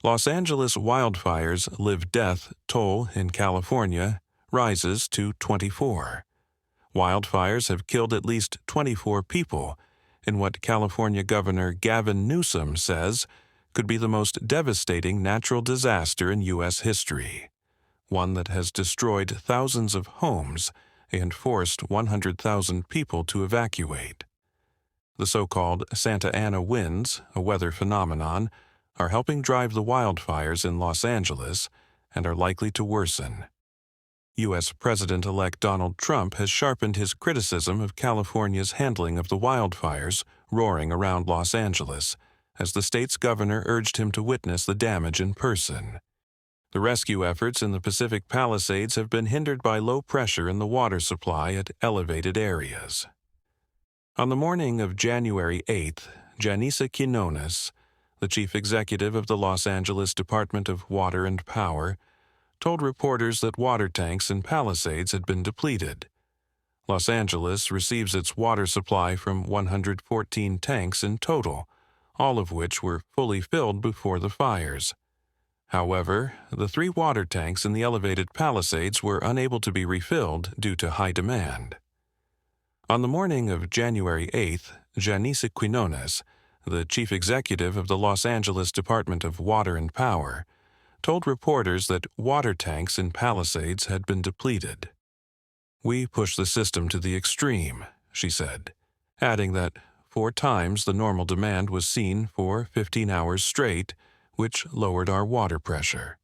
Los Angeles wildfires' live-death toll in California rises to 24. Wildfires have killed at least 24 people in what California Governor Gavin Newsom says could be the most devastating natural disaster in U.S. history, one that has destroyed thousands of homes and forced 100,000 people to evacuate. The so-called Santa Ana winds, a weather phenomenon, are helping drive the wildfires in Los Angeles and are likely to worsen. U.S. President-elect Donald Trump has sharpened his criticism of California's handling of the wildfires roaring around Los Angeles, as the state's governor urged him to witness the damage in person. The rescue efforts in the Pacific Palisades have been hindered by low pressure in the water supply at elevated areas. On the morning of January 8th, Jan13 Quinones, the chief executive of the Los Angeles Department of Water and Power, told reporters that water tanks in Palisades had been depleted. Los Angeles receives its water supply from 114 tanks in total, all of which were fully filled before the fires. However, the 3 water tanks in the elevated Palisades were unable to be refilled due to high demand. On the morning of January 8th, Jan13 Quinones, the chief executive of the Los Angeles Department of Water and Power, told reporters that water tanks in Palisades had been depleted. "We pushed the system to the extreme," she said, adding that 4 times the normal demand was seen for 15 hours straight, which lowered our water pressure.